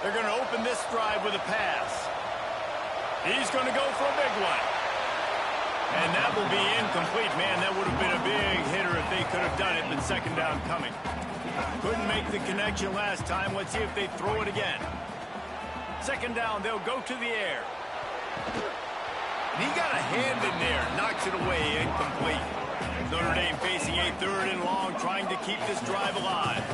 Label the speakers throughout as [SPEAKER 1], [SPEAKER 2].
[SPEAKER 1] They're going to open this drive with a pass. He's going to go for a big one. And that will be incomplete. Man, that would have been a big hitter if they could have done it, but second down coming. Couldn't make the connection last time. Let's see if they throw it again. Second down, they'll go to the air. He got a hand in there, knocks it away, incomplete. Notre Dame facing a 3rd and long, trying to keep this drive alive.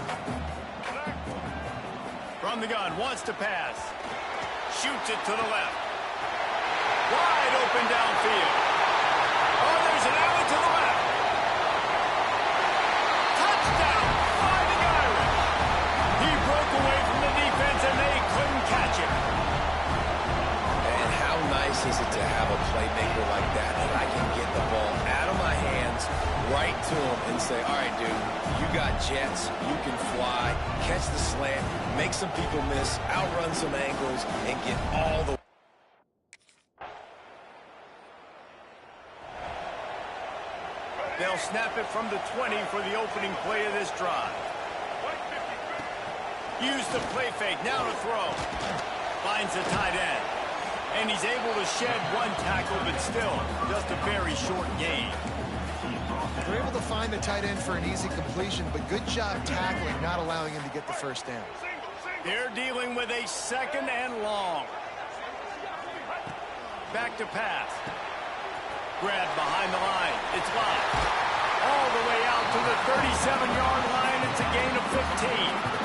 [SPEAKER 1] From the gun, wants to pass. Shoots it to the left. Wide open downfield. Oh, there's an alley to the left. Touchdown, Fighting Irish. He broke away from the defense, and they couldn't catch him.
[SPEAKER 2] And how nice is it to have a playmaker like that I can get the ball out of my hands, right to him, and say, all right, dude, you got jets, you can fly, catch the slant, make some people miss, outrun some angles, and get all the
[SPEAKER 1] They'll snap it from the 20 for the opening play of this drive. Use the play fake, now to throw. Finds the tight end. And he's able to shed one tackle, but still, just a very short gain.
[SPEAKER 3] They're able to find the tight end for an easy completion, but good job tackling, not allowing him to get the first down.
[SPEAKER 1] They're dealing with a 2nd and long. Back to pass. Grab behind the line. It's live. All the way out to the 37-yard line. It's a gain of 15.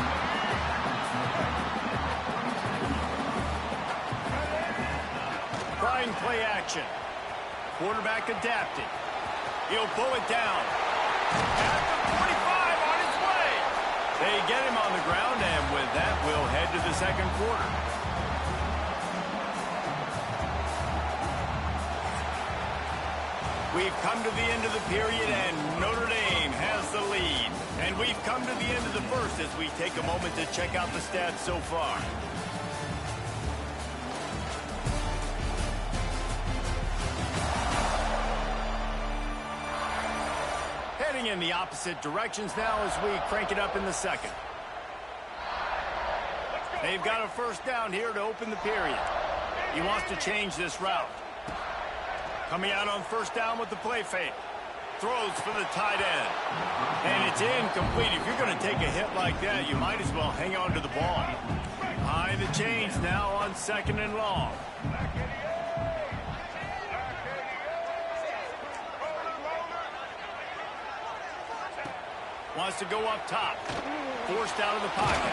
[SPEAKER 1] Trying play action. Quarterback adapted. He'll pull it down. At the 45 on his way. They get him on the ground, and with that, we'll head to the second quarter. We've come to the end of the period, and Notre Dame has the lead. And we've come to the end of the first as we take a moment to check out the stats so far. Heading in the opposite directions now as we crank it up in the second. They've got a first down here to open the period. He wants to change this route. Coming out on first down with the play fake. Throws for the tight end. And it's incomplete. If you're going to take a hit like that, you might as well hang on to the ball. High the chains now on 2nd and long. Wants to go up top. Forced out of the pocket.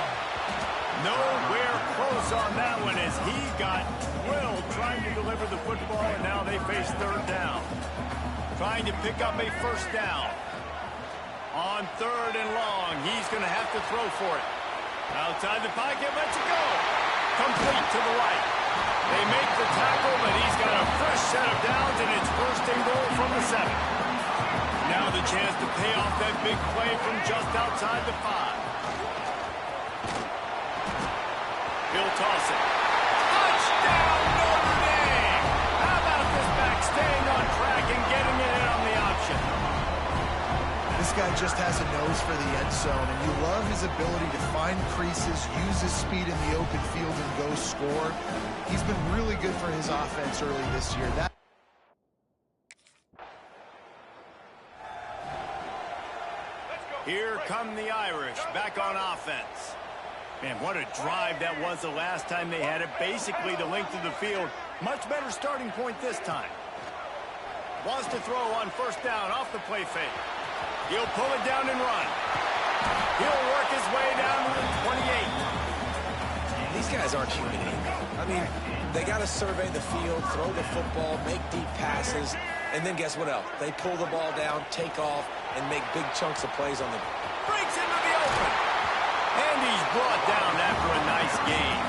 [SPEAKER 1] Nowhere close on that one as he got drilled trying to deliver the football, and now they face 3rd down. Trying to pick up a first down. On 3rd and long, he's going to have to throw for it. Outside the pocket, lets it go. Complete to the right. They make the tackle, but he's got a fresh set of downs, and it's 1st and goal from the 7. Now the chance to pay off that big play from just outside the 5. He'll toss it. Touchdown, Notre Dame! How about this back staying on track and getting it in on the option?
[SPEAKER 3] This guy just has a nose for the end zone, and you love his ability to find creases, use his speed in the open field, and go score. He's been really good for his offense early this year.
[SPEAKER 1] Here come the Irish back on offense. Man, what a drive that was the last time they had it. Basically the length of the field. Much better starting point this time. Wants to throw on first down off the play fake. He'll pull it down and run. He'll work his way down to the 28.
[SPEAKER 2] These guys aren't human anymore. I mean, they got to survey the field, throw the football, make deep passes, and then guess what else? They pull the ball down, take off, and make big chunks of plays on the
[SPEAKER 1] breaks into the open. And he's brought down after a nice game.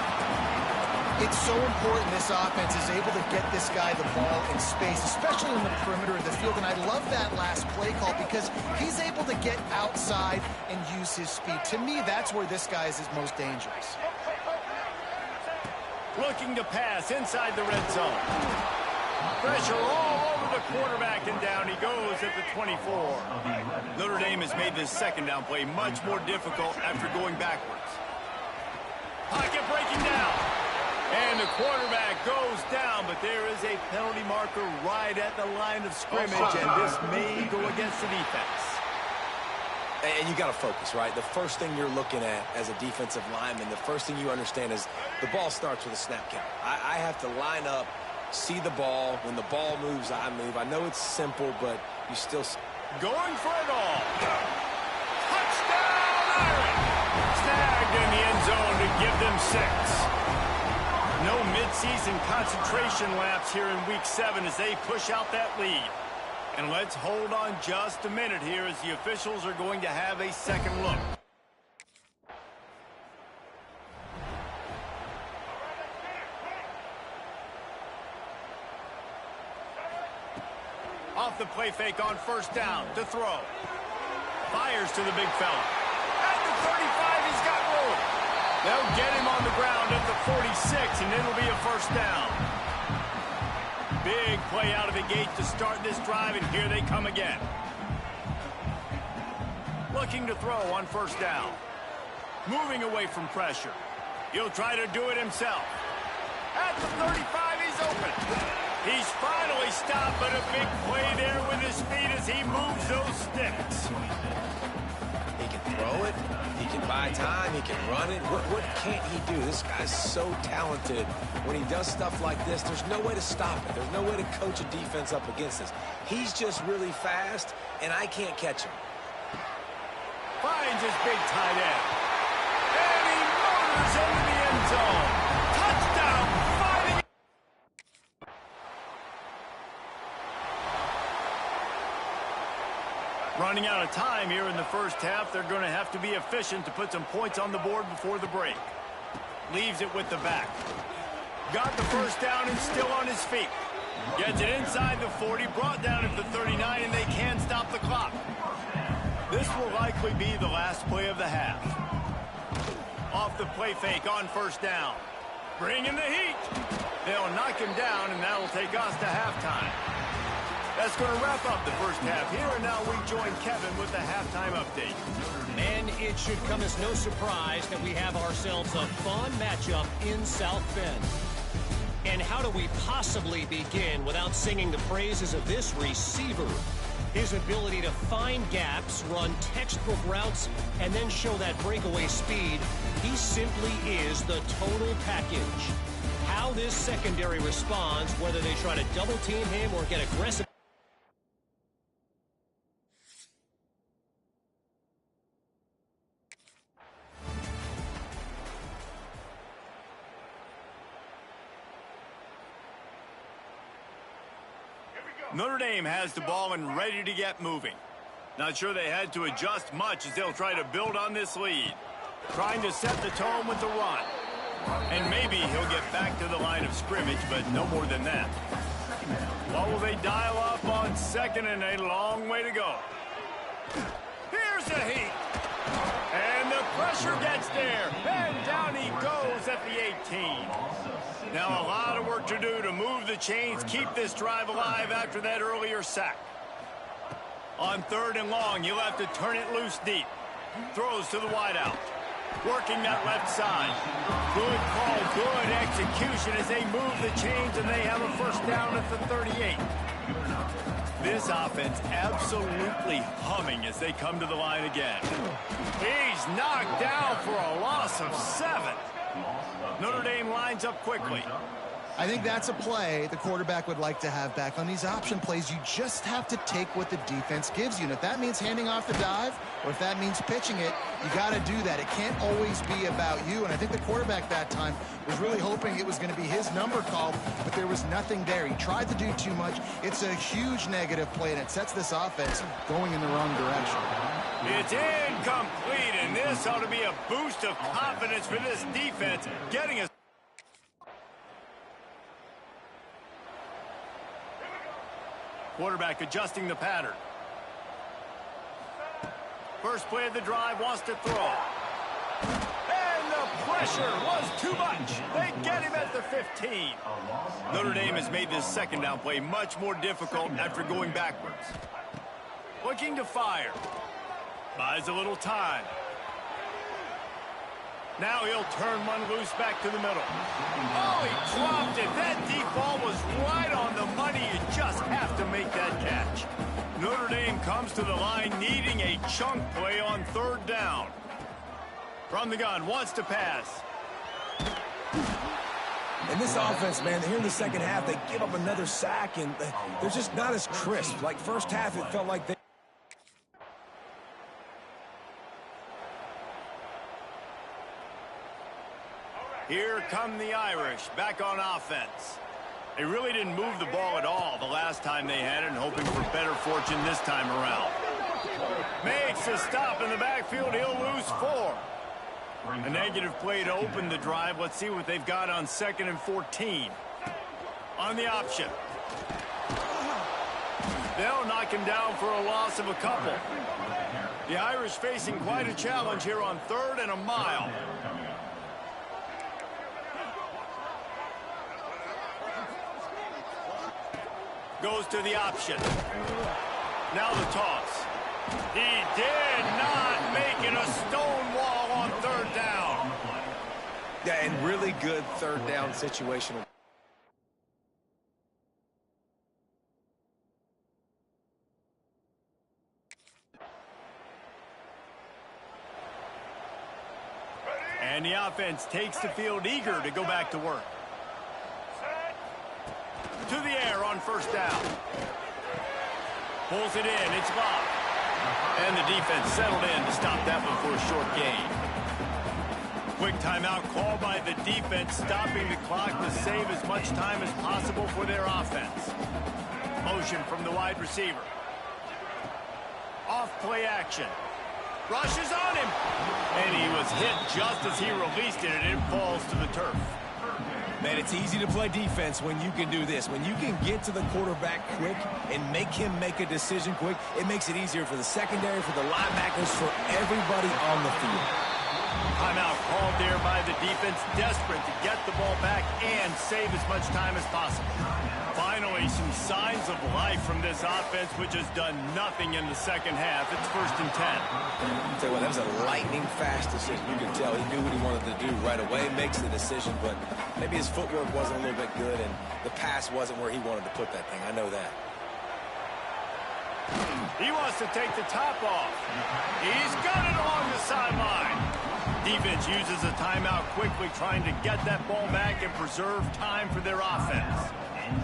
[SPEAKER 3] It's so important this offense is able to get this guy the ball in space, especially in the perimeter of the field. And I love that last play call because he's able to get outside and use his speed. To me, that's where this guy is his most dangerous.
[SPEAKER 1] Looking to pass inside the red zone. Pressure all over the quarterback, and down he goes at the 24. Notre Dame has made this second down play much more difficult after going backwards. Pocket breaking down. And the quarterback goes down, but there is a penalty marker right at the line of scrimmage, and this may go against the defense.
[SPEAKER 2] And you got to focus, right? The first thing you're looking at as a defensive lineman, the first thing you understand is the ball starts with a snap count. I have to line up, see the ball. When the ball moves, I move. I know it's simple, but you still...
[SPEAKER 1] Going for it all. Touchdown, Iron! Snagged in the end zone to give them 6. No midseason concentration lapse here in Week 7 as they push out that lead. And let's hold on just a minute here as the officials are going to have a second look. Off the play fake on first down to throw. Fires to the big fella. At the 35, he's got room. They'll get him on the ground at the 46, and it'll be a first down. Big play out of the gate to start this drive, and here they come again. Looking to throw on first down. Moving away from pressure. He'll try to do it himself. At the 35, he's open. He's finally stopped, but a big play there with his feet as he moves those sticks.
[SPEAKER 2] He can throw it. He can buy time. He can run it. What can't he do? This guy's so talented. When he does stuff like this, there's no way to stop it. There's no way to coach a defense up against this. He's just really fast, and I can't catch him.
[SPEAKER 1] Finds his big tight end. And he motors into the end zone. Touchdown, fighting. Running out of time here in the first half. They're going to have to be efficient to put some points on the board before the break. Leaves it with the back. Got the first down and still on his feet. Gets it inside the 40, brought down at the 39, and they can't stop the clock. This will likely be the last play of the half. Off the play fake on first down. Bringing the heat. They'll knock him down, and that'll take us to halftime. That's going to wrap up the first half here, and now we join Kevin with the halftime update.
[SPEAKER 4] And it should come as no surprise that we have ourselves a fun matchup in South Bend. And how do we possibly begin without singing the praises of this receiver? His ability to find gaps, run textbook routes, and then show that breakaway speed. He simply is the total package. How this secondary responds, whether they try to double team him or get aggressive.
[SPEAKER 1] Notre Dame has the ball and ready to get moving. Not sure they had to adjust much as they'll try to build on this lead. Trying to set the tone with the run. And maybe he'll get back to the line of scrimmage, but no more than that. What will they dial up on second and a long way to go? Here's the heat. And the pressure gets there. And down he goes at the 18. Now a lot of work to do to move the chains, keep this drive alive after that earlier sack. On third and long, you'll have to turn it loose deep. Throws to the wideout. Working that left side. Good call, good execution as they move the chains and they have a first down at the 38. This offense absolutely humming as they come to the line again. He's knocked down for a loss of 7. Notre Dame lines up quickly.
[SPEAKER 3] I think that's a play the quarterback would like to have back. On these option plays, you just have to take what the defense gives you. And if that means handing off the dive or if that means pitching it, you got to do that. It can't always be about you. And I think the quarterback that time was really hoping it was going to be his number called, but there was nothing there. He tried to do too much. It's a huge negative play, and it sets this offense going in the wrong direction.
[SPEAKER 1] It's incomplete, and this ought to be a boost of confidence for this defense, getting us. Quarterback adjusting the pattern. First play of the drive, wants to throw. And the pressure was too much. They get him at the 15. Notre Dame has made this second down play much more difficult after going backwards. Looking to fire. Buys a little time. Now he'll turn one loose back to the middle. Oh, he dropped it. That deep ball was right on the money. You just have to make that catch. Notre Dame comes to the line needing a chunk play on third down. From the gun, wants to pass.
[SPEAKER 2] And this offense, man, here in the second half, they give up another sack, and they're just not as crisp. Like first half, it felt like they...
[SPEAKER 1] Here come the Irish, back on offense. They really didn't move the ball at all the last time they had it, and hoping for better fortune this time around. Makes a stop in the backfield. He'll lose 4. A negative play to open the drive. Let's see what they've got on 2nd and 14. On the option. They'll knock him down for a loss of a couple. The Irish facing quite a challenge here on 3rd and a mile. Goes to the option. Now the toss. He did not make it a stone wall on 3rd down.
[SPEAKER 2] Yeah, and really good 3rd down situational.
[SPEAKER 1] And the offense takes the field eager to go back to work. To the air on 1st down. Pulls it in. It's locked. And the defense settled in to stop that one for a short gain. Quick timeout call by the defense, stopping the clock to save as much time as possible for their offense. Motion from the wide receiver. Off play action. Rushes on him. And he was hit just as he released it, and it falls to the turf.
[SPEAKER 2] Man, it's easy to play defense when you can do this. When you can get to the quarterback quick and make him make a decision quick, it makes it easier for the secondary, for the linebackers, for everybody on the field.
[SPEAKER 1] Timeout called there by the defense, desperate to get the ball back and save as much time as possible. Finally, some signs of life from this offense, which has done nothing in the second half. It's 1st and 10.
[SPEAKER 2] I'll tell you what, that was a lightning-fast decision. You can tell he knew what he wanted to do right away, makes the decision, but maybe his footwork wasn't a little bit good, and the pass wasn't where he wanted to put that thing. I know that.
[SPEAKER 1] He wants to take the top off. He's got it along the sideline. Defense uses a timeout quickly, trying to get that ball back and preserve time for their offense.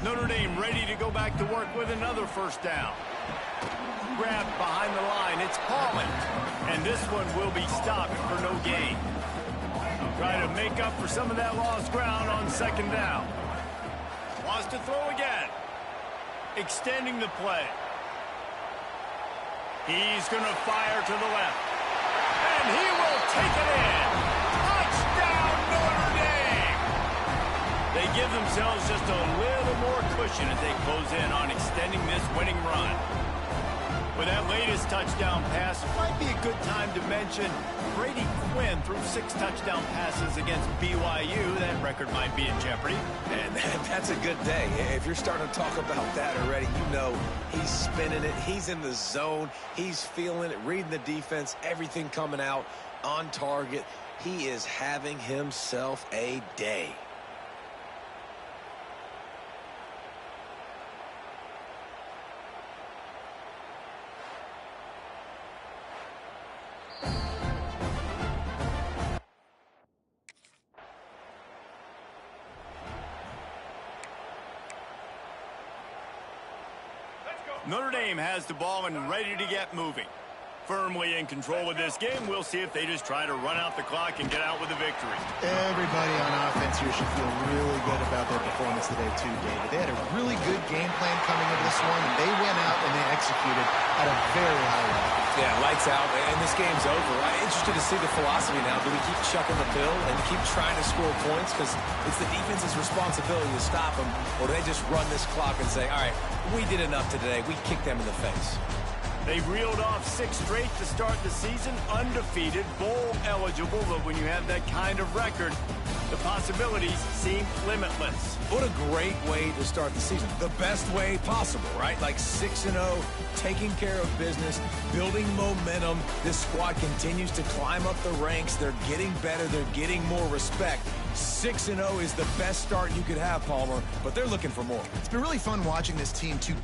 [SPEAKER 1] Notre Dame ready to go back to work with another 1st down. Grabbed behind the line. It's Pauling. And this one will be stopped for no gain. Try to make up for some of that lost ground on 2nd down. Wants to throw again. Extending the play. He's going to fire to the left. And he will take it in. Touchdown, Notre Dame! They give themselves just a little more cushion as they close in on extending this winning run. With that latest touchdown pass, it might be a good time to mention Brady Quinn threw 6 touchdown passes against BYU. That record might be in jeopardy.
[SPEAKER 2] And that's a good day. If you're starting to talk about that already, you know he's spinning it. He's in the zone. He's feeling it, reading the defense, everything coming out on target. He is having himself a day.
[SPEAKER 1] Notre Dame has the ball and ready to get moving. Firmly in control of this game. We'll see if they just try to run out the clock and get out with a victory.
[SPEAKER 3] Everybody on offense here should feel really good about their performance today too, David. They had a really good game plan coming into this one, and they went out and they executed at a very high level.
[SPEAKER 2] Yeah, lights out, and this game's over. I'm interested to see the philosophy now. Do we keep chucking the pill and keep trying to score points? Because it's the defense's responsibility to stop them, or do they just run this clock and say, all right, we did enough today. We kicked them in the face.
[SPEAKER 1] They reeled off 6 straight to start the season, undefeated, bowl eligible, but when you have that kind of record, the possibilities seem limitless.
[SPEAKER 2] What a great way to start the season. The best way possible, right? Like 6-0, taking care of business, building momentum. This squad continues to climb up the ranks. They're getting better. They're getting more respect. 6-0 is the best start you could have, Palmer, but they're looking for more.
[SPEAKER 3] It's been really fun watching this team, too.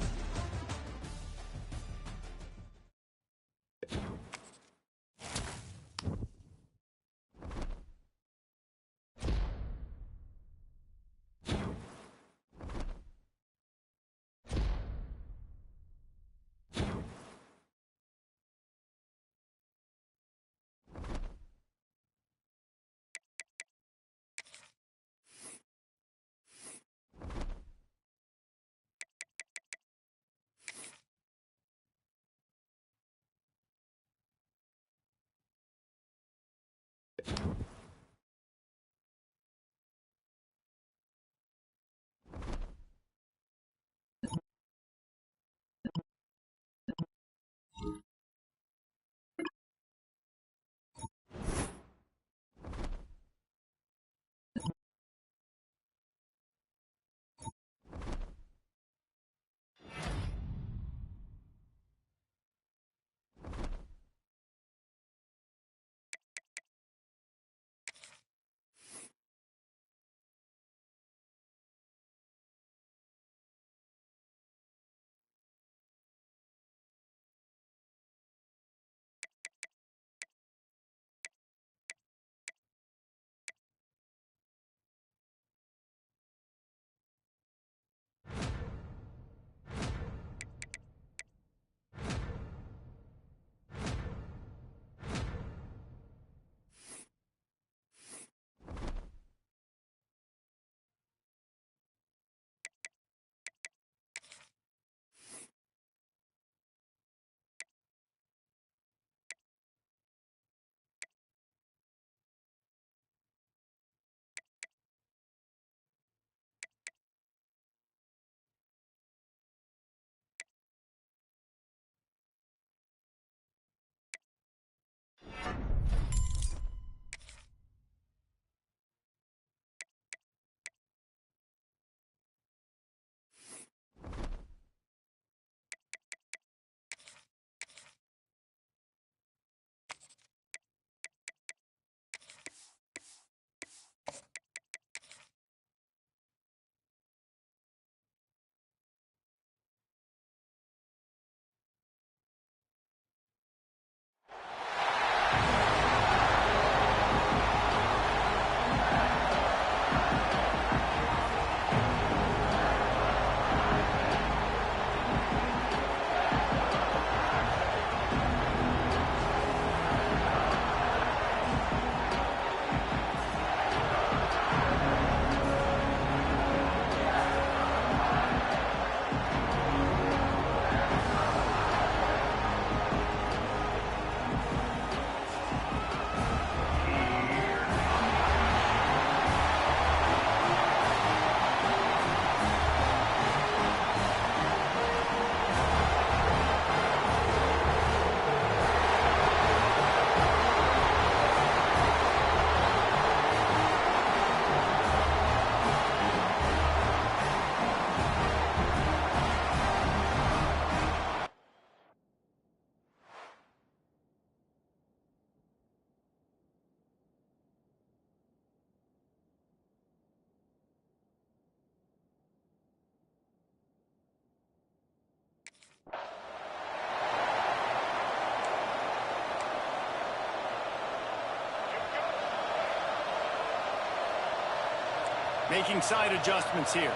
[SPEAKER 1] Making side adjustments here.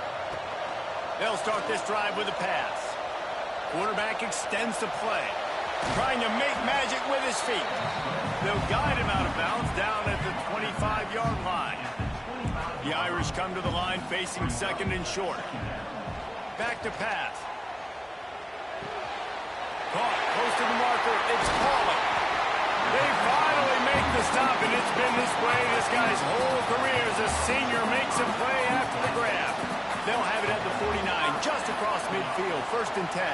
[SPEAKER 1] They'll start this drive with a pass. Quarterback extends the play. Trying to make magic with his feet. They'll guide him out of bounds down at the 25-yard line. The Irish come to the line facing second and short. Back to pass. Caught close to the marker. It's Paula. They finally make the stop, and it's been this way this guy's whole career as a senior makes a play after the grab. They'll have it at the 49, just across midfield, 1st and 10.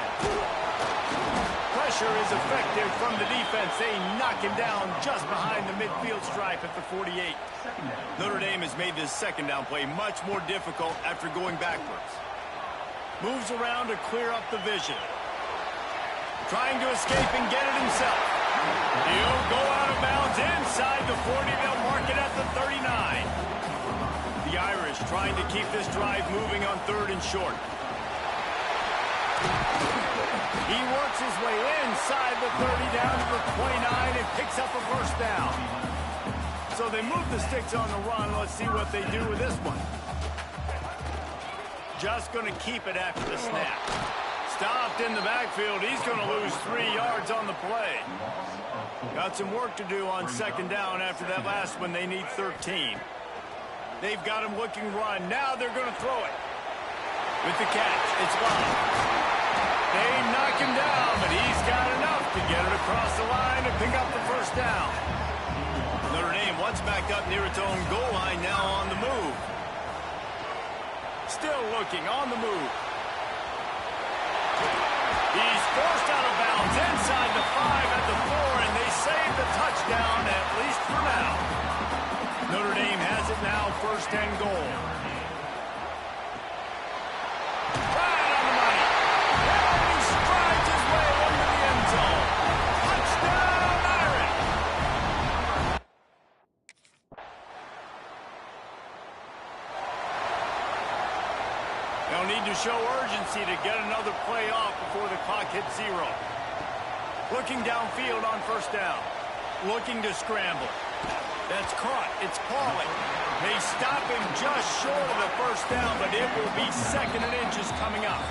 [SPEAKER 1] Pressure is effective from the defense. They knock him down just behind the midfield stripe at the 48. Notre Dame has made this 2nd down play much more difficult after going backwards. Moves around to clear up the vision. Trying to escape and get it himself. He'll go out of bounds inside the 40. They'll mark it at the 39. The Irish trying to keep this drive moving on 3rd and short. He works his way inside the 30 down to the 29 and picks up a 1st down. So they move the sticks on the run. Let's see what they do with this one. Just going to keep it after the snap. Stopped in the backfield. He's going to lose 3 yards on the play. Got some work to do on 2nd down after that last one. They need 13. They've got him looking run. Now they're going to throw it. With the catch, it's Bob. They knock him down, but he's got enough to get it across the line and pick up the 1st down. Notre Dame once back up near its own goal line, now on the move. Still looking on the move. He's forced out of bounds inside the 5 at the 4, and they save the touchdown, at least for now. Notre Dame has it now, 1st and goal. Right on the money. And he strides his way into the end zone. Touchdown, Irish! They'll need to show urgency to get another play off before the clock hits 0. Looking downfield on 1st down. Looking to scramble. That's caught. It's Pauly. They stop him just short of the 1st down, but it will be 2nd and inches coming up.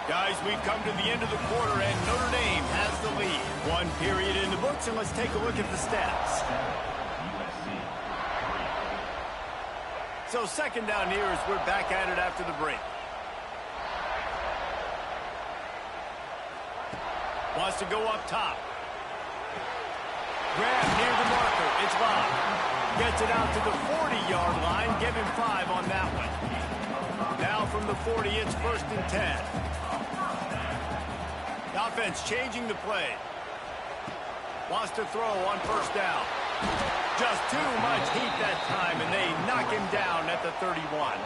[SPEAKER 1] Guys, we've come to the end of the quarter, and Notre Dame has the lead. 1 period in the books, and let's take a look at the stats. So 2nd down here as we're back at it after the break. Wants to go up top. Grab near the marker. It's Bob. Gets it out to the 40-yard line. Give him 5 on that one. Now from the 40, it's 1st and 10. The offense changing the play. Wants to throw on 1st down. Just too much heat that time, and they knock him down at the 31.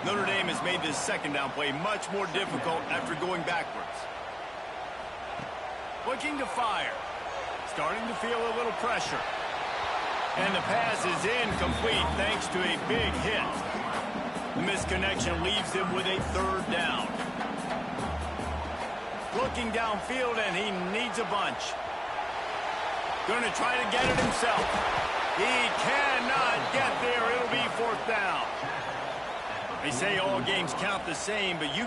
[SPEAKER 1] Notre Dame has made this 2nd down play much more difficult after going backwards. Looking to fire. Starting to feel a little pressure. And the pass is incomplete thanks to a big hit. The misconnection leaves him with a 3rd down. Looking downfield, and he needs a bunch. Going to try to get it himself. He cannot get there. It'll be 4th down. They say all games count the same, but you...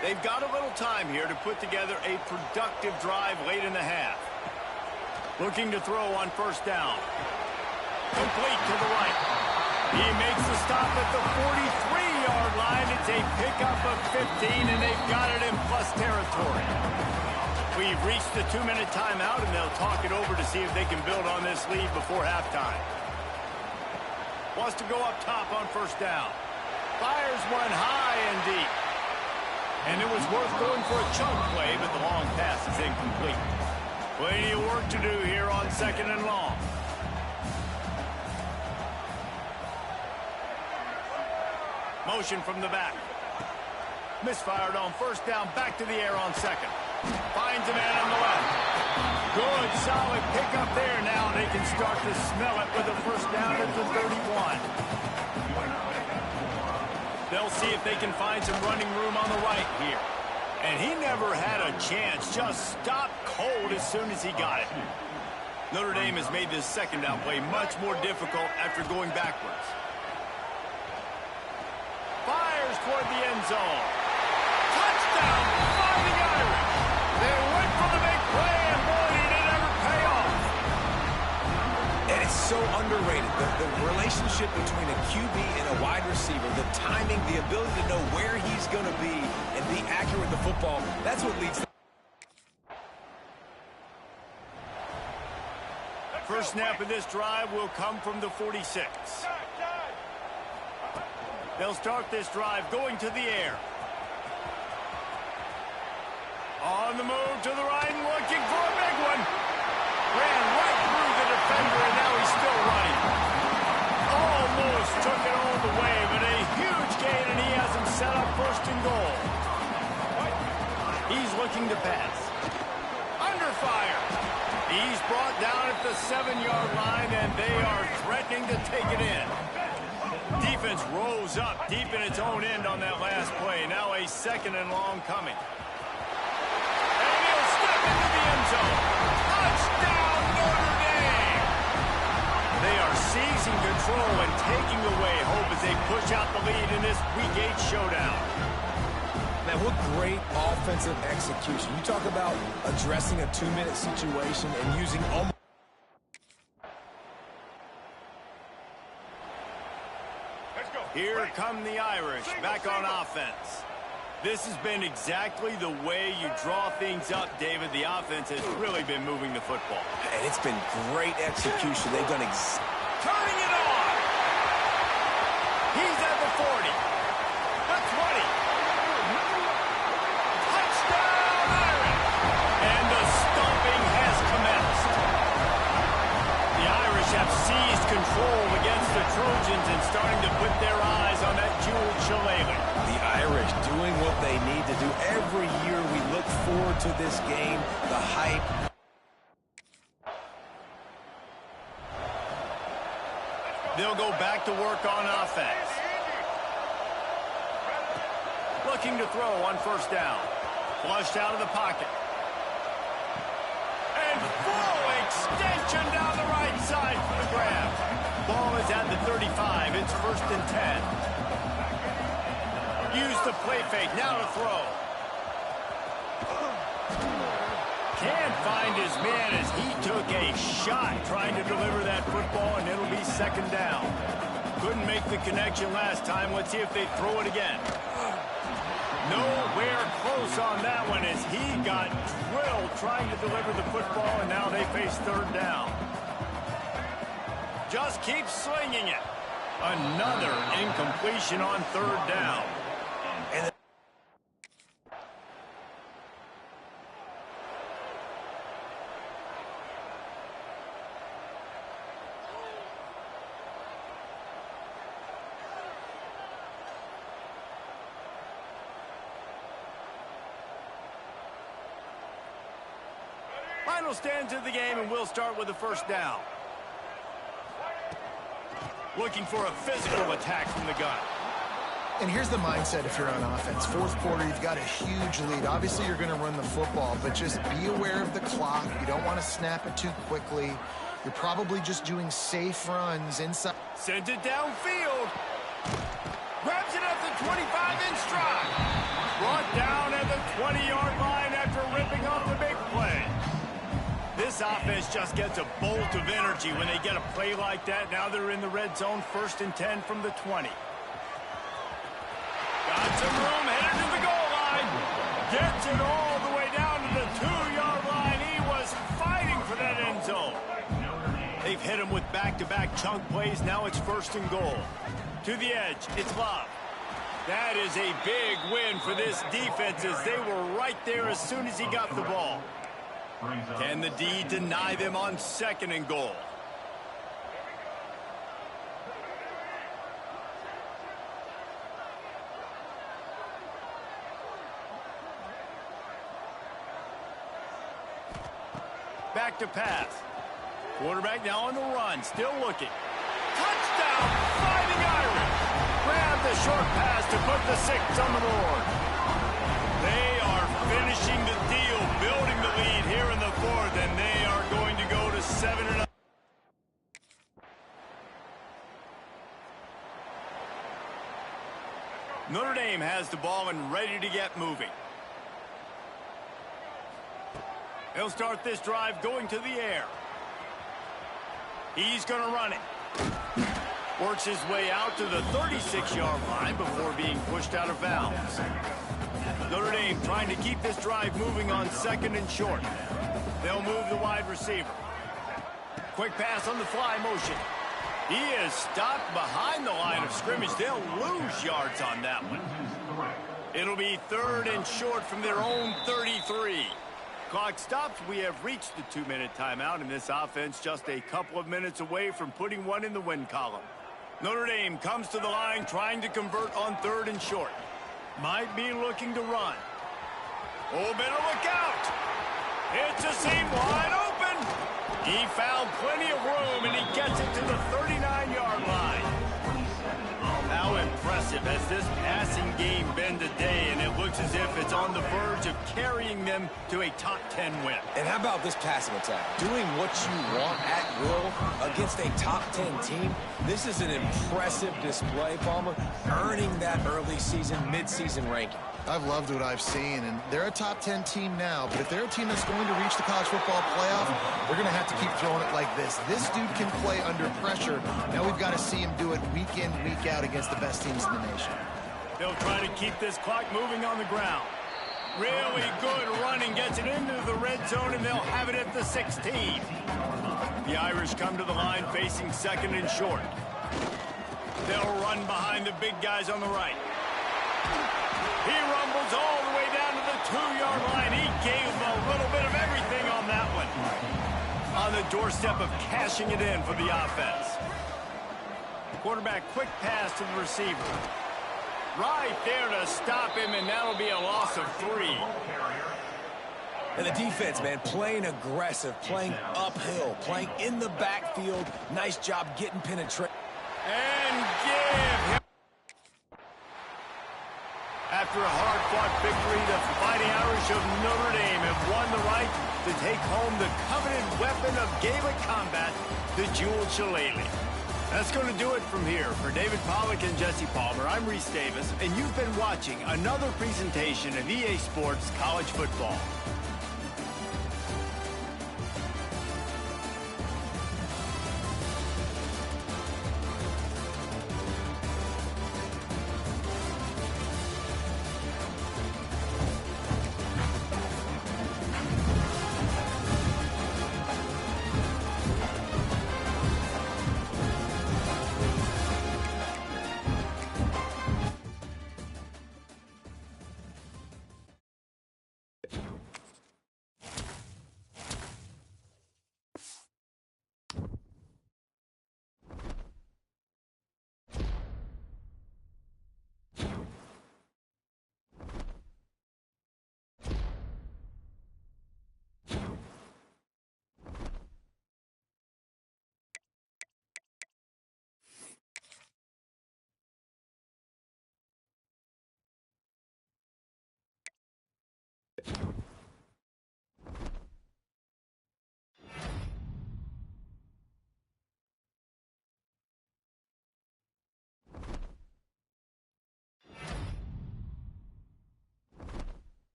[SPEAKER 1] They've got a little time here to put together a productive drive late in the half. Looking to throw on 1st down. Complete to the right. He makes the stop at the 43-yard line. It's a pickup of 15, and they've got it in plus territory. We've reached the 2-minute timeout, and they'll talk it over to see if they can build on this lead before halftime. Wants to go up top on 1st down. Fires one high and deep. And it was worth going for a chunk play, but the long pass is incomplete. Plenty of work to do here on 2nd and long. Motion from the back. Misfired on 1st down, back to the air on 2nd. Finds a man on the left. Good, solid pickup there. Now they can start to smell it with a 1st down at the 31. They'll see if they can find some running room on the right here. And he never had a chance. Just stopped cold as soon as he got it. Notre Dame has made this 2nd down play much more difficult after going backwards. Fires toward the end zone. Touchdown, Fighting Irish. They went for the big play, and boy, did it ever pay off.
[SPEAKER 2] And it's so underrated. The relationship between a QB and a wide receiver, the timing, the ability to know where he's going to be and be accurate with the football, that's what leads to...
[SPEAKER 1] First snap of this drive will come from the 46. They'll start this drive going to the air. On the move to the right, looking for a big one. Ran right through the defender, and now he's still running. Almost took it all the way, but a huge gain, and he has him set up first and goal. He's looking to pass. Under fire. He's brought down at the 7-yard line, and they are threatening to take it in. Defense rose up deep in its own end on that last play. Now a second and long coming. And he'll step into the end zone. Touchdown, Notre Dame! They are seizing control and taking away hope as they push out the lead in this Week 8 showdown.
[SPEAKER 2] Man, what great offensive execution. You talk about addressing a 2-minute situation and using almost...
[SPEAKER 1] Here come the Irish back on offense. This has been exactly the way you draw things up, David. The offense has really been moving the football.
[SPEAKER 2] And it's been great execution. They've done
[SPEAKER 1] turning it on! He's at the 40. The 20. Touchdown, Irish! And the stomping has commenced. The Irish have seized control against the Trojans and starting to put their eyes on that jeweled shillelagh.
[SPEAKER 2] The Irish doing what they need to do. Every year we look forward to this game, the hype.
[SPEAKER 1] They'll go back to work on offense. Looking to throw on first down. Flushed out of the pocket. And full extension down the right side for the grab. Ball is at the 35. It's first and 10. Use the play fake. Now to throw. Can't find his man as he took a shot trying to deliver that football, and it'll be second down. Couldn't make the connection last time. Let's see if they throw it again. Nowhere close on that one as he got drilled trying to deliver the football, and now they face third down. Just keep slinging it. Another incompletion on third down. And final stands of the game, and we'll start with the first down. Looking for a physical attack from the gun.
[SPEAKER 3] And here's the mindset if you're on offense. Fourth quarter, you've got a huge lead. Obviously, you're going to run the football, but just be aware of the clock. You don't want to snap it too quickly. You're probably just doing safe runs inside.
[SPEAKER 1] Sends it downfield. Grabs it at the 25 in stride. Brought down at the 20-yard line after ripping off the big play. This offense just gets a bolt of energy when they get a play like that. Now they're in the red zone, first and 10 from the 20. Got some room, headed to the goal line. Gets it all the way down to the 2-yard line. He was fighting for that end zone. They've hit him with back-to-back chunk plays. Now it's first and goal. To the edge, it's Love. That is a big win for this defense as they were right there as soon as he got the ball. Can the D deny them on second and goal? Back to pass. Quarterback now on the run, still looking. Touchdown, Fighting Irish. Grab the short pass to put the 6 on the board. They are finishing the deal, building the lead here in the fourth, and they are going to go to 7-0. Notre Dame has the ball and ready to get moving. He'll start this drive going to the air. He's going to run it. Works his way out to the 36-yard line before being pushed out of bounds. Notre Dame trying to keep this drive moving on second and short. They'll move the wide receiver. Quick pass on the fly motion. He is stopped behind the line of scrimmage. They'll lose yards on that one. It'll be 3rd and short from their own 33. Clock stops. We have reached the 2-minute timeout, and this offense just a couple of minutes away from putting one in the win column. Notre Dame comes to the line trying to convert on 3rd and short. Might be looking to run. Oh, better look out. It's a seam wide open. He found plenty of room, and he gets it to the 39-yard line. How impressive has this passing game been today, and it looks as if it's on the verge of carrying them to a top 10 win.
[SPEAKER 2] And how about this passing attack? Doing what you want at will against a top 10 team. This is an impressive display, Palmer, earning that early season, mid-season ranking.
[SPEAKER 3] I've loved what I've seen, and they're a top 10 team now, but if they're a team that's going to reach the college football playoff, they're going to have to keep throwing it like this. This dude can play under pressure. Now we've got to see him do it week in, week out against the best teams in the nation.
[SPEAKER 1] They'll try to keep this clock moving on the ground. Really good running, gets it into the red zone, and they'll have it at the 16. The Irish come to the line facing 2nd and short. They'll run behind the big guys on the right. He rumbles all the way down to the 2-yard line. He gave a little bit of everything on that one. On the doorstep of cashing it in for the offense. Quarterback quick pass to the receiver. Right there to stop him, and that'll be a loss of 3.
[SPEAKER 2] And the defense, man, playing aggressive, playing uphill, playing in the backfield. Nice job getting penetration.
[SPEAKER 1] And give him. After a hard-fought victory, the Fighting Irish of Notre Dame have won the right to take home the coveted weapon of Gaelic combat, the jeweled shillelagh. That's going to do it from here. For David Pollack and Jesse Palmer, I'm Reese Davis, and you've been watching another presentation of EA Sports College Football.